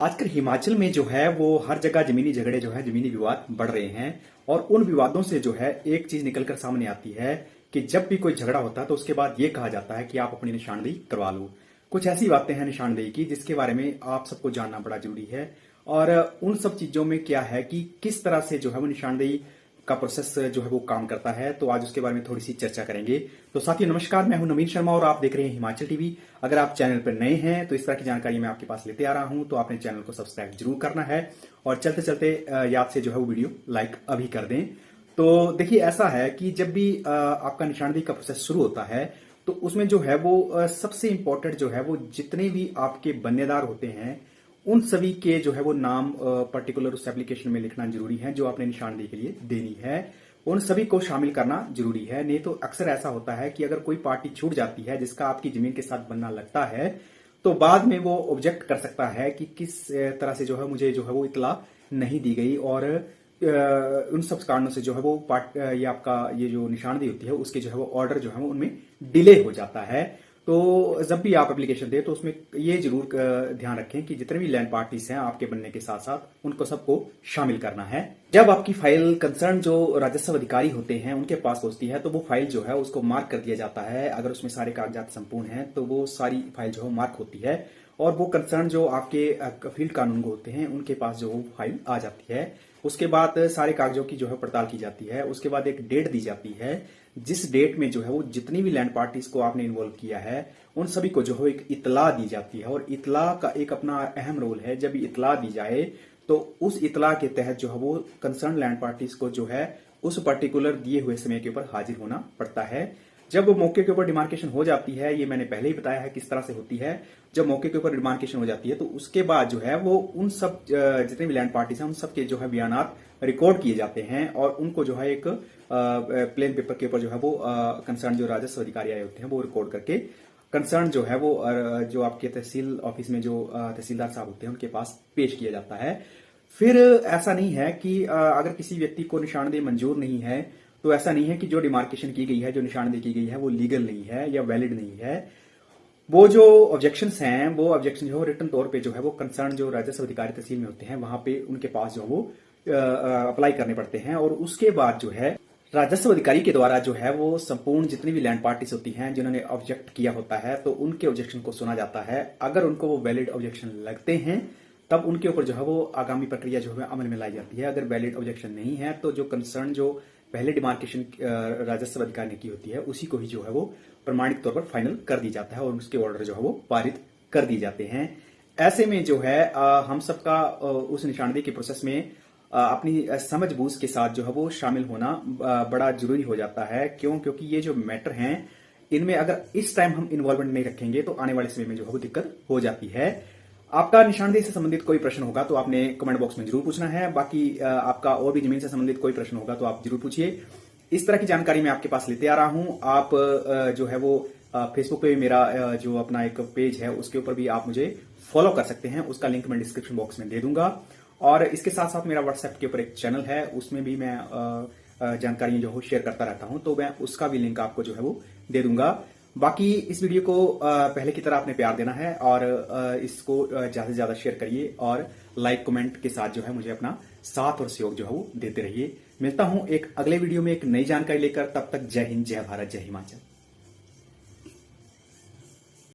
आजकल हिमाचल में जो है वो हर जगह जमीनी झगड़े जो है जमीनी विवाद बढ़ रहे हैं और उन विवादों से जो है एक चीज निकलकर सामने आती है कि जब भी कोई झगड़ा होता है तो उसके बाद ये कहा जाता है कि आप अपनी निशानदेही करवा लो। कुछ ऐसी बातें हैं निशानदेही की जिसके बारे में आप सबको जानना बड़ा जरूरी है और उन सब चीजों में क्या है कि किस तरह से जो है वो निशानदेही का प्रोसेस जो है वो काम करता है। तो आज उसके बारे में थोड़ी सी चर्चा करेंगे। तो साथियों नमस्कार, मैं हूं नवीन शर्मा और आप देख रहे हैं हिमाचल टीवी। अगर आप चैनल पर नए हैं तो इस तरह की जानकारी मैं आपके पास लेते आ रहा हूं, तो आपने चैनल को सब्सक्राइब जरूर करना है और चलते चलते याद से जो है वो वीडियो लाइक अभी कर दें। तो देखिए ऐसा है कि जब भी आपका निशानदेही का प्रोसेस शुरू होता है तो उसमें जो है वो सबसे इंपॉर्टेंट जो है वो जितने भी आपके बन्नेदार होते हैं उन सभी के जो है वो नाम पर्टिकुलर उस एप्लीकेशन में लिखना जरूरी है जो आपने निशानदेही के लिए देनी है। उन सभी को शामिल करना जरूरी है, नहीं तो अक्सर ऐसा होता है कि अगर कोई पार्टी छूट जाती है जिसका आपकी जमीन के साथ बनना लगता है तो बाद में वो ऑब्जेक्ट कर सकता है कि किस तरह से जो है मुझे जो है वो इतला नहीं दी गई और उन सब कारणों से जो है वो ये आपका ये जो निशानदेही होती है उसके जो है वो ऑर्डर जो है वो उनमें डिले हो जाता है। तो जब भी आप एप्लीकेशन दें तो उसमें ये जरूर ध्यान रखें कि जितने भी लैंड पार्टीज हैं आपके बनने के साथ साथ उनको सबको शामिल करना है। जब आपकी फाइल कंसर्न जो राजस्व अधिकारी होते हैं उनके पास पहुंचती है तो वो फाइल जो है उसको मार्क कर दिया जाता है। अगर उसमें सारे कागजात संपूर्ण हैं तो वो सारी फाइल जो है मार्क होती है और वो कंसर्न जो आपके फील्ड कानून को होते हैं उनके पास जो फाइल आ जाती है। उसके बाद सारे कागजों की जो है पड़ताल की जाती है। उसके बाद एक डेट दी जाती है जिस डेट में जो है वो जितनी भी लैंड पार्टीज को आपने इन्वॉल्व किया है उन सभी को जो है एक इतला दी जाती है और इतला का एक अपना अहम रोल है। जब इतला दी जाए तो उस इतला के तहत जो है वो कंसर्न लैंड पार्टीज को जो है उस पर्टिकुलर दिए हुए समय के ऊपर हाजिर होना पड़ता है। जब मौके के ऊपर डिमार्केशन हो जाती है, ये मैंने पहले ही बताया है किस तरह से होती है। जब मौके के ऊपर डिमार्केशन हो जाती है तो उसके बाद जो है वो उन सब जितने भी लैंड पार्टीज हैं उन सब के जो है बयानात रिकॉर्ड किए जाते हैं और उनको जो है एक प्लेन पेपर के ऊपर जो है वो कंसर्न जो राजस्व अधिकारी आए होते हैं वो रिकॉर्ड करके कंसर्न जो है वो जो आपके तहसील ऑफिस में जो तहसीलदार साहब होते हैं उनके पास पेश किया जाता है। फिर ऐसा नहीं है कि अगर किसी व्यक्ति को निशानदेही मंजूर नहीं है तो ऐसा नहीं है कि जो डिमार्केशन की गई है, जो निशानदेही की गई है वो लीगल नहीं है या वैलिड नहीं है। वो जो ऑब्जेक्शंस हैं वो ऑब्जेक्शन जो है रिटन तौर पे जो है वो कंसर्न जो राजस्व अधिकारी तहसील में होते हैं वहां पे उनके पास जो वो अप्लाई करने पड़ते हैं और उसके बाद जो है राजस्व अधिकारी के द्वारा जो है वो संपूर्ण जितनी भी लैंड पार्टीज होती हैं जिन्होंने ऑब्जेक्ट किया होता है तो उनके ऑब्जेक्शन को सुना जाता है। अगर उनको वो वैलिड ऑब्जेक्शन लगते हैं तब उनके ऊपर जो है वो आगामी प्रक्रिया जो है अमल में लाई जाती है। अगर वैलिड ऑब्जेक्शन नहीं है तो जो कंसर्न जो पहले डिमार्केशन राजस्व अधिकारी ने की होती है उसी को ही जो है वो प्रमाणित तौर पर फाइनल कर दी जाता है और उसके ऑर्डर जो है वो पारित कर दिए जाते हैं। ऐसे में जो है हम सबका उस निशानदेही के प्रोसेस में अपनी समझ बूझ के साथ जो है वो शामिल होना बड़ा जरूरी हो जाता है। क्योंकि ये जो मैटर हैं इनमें अगर इस टाइम हम इन्वॉल्वमेंट नहीं रखेंगे तो आने वाले समय में जो है वो दिक्कत हो जाती है। आपका निशानदेही से संबंधित कोई प्रश्न होगा तो आपने कमेंट बॉक्स में जरूर पूछना है। बाकी आपका और भी जमीन से संबंधित कोई प्रश्न होगा तो आप जरूर पूछिए। इस तरह की जानकारी मैं आपके पास लेते आ रहा हूं। आप जो है वो फेसबुक पे भी मेरा जो अपना एक पेज है उसके ऊपर भी आप मुझे फॉलो कर सकते हैं, उसका लिंक मैं डिस्क्रिप्शन बॉक्स में दे दूंगा। और इसके साथ साथ मेरा व्हाट्सएप के ऊपर एक चैनल है, उसमें भी मैं जानकारियां जो है शेयर करता रहता हूं, तो मैं उसका भी लिंक आपको जो है वो दे दूंगा। बाकी इस वीडियो को पहले की तरह आपने प्यार देना है और इसको ज्यादा से ज्यादा शेयर करिए और लाइक कमेंट के साथ जो है मुझे अपना साथ और सहयोग जो है वो देते रहिए। मिलता हूं एक अगले वीडियो में एक नई जानकारी लेकर, तब तक जय हिंद, जय भारत, जय हिमाचल।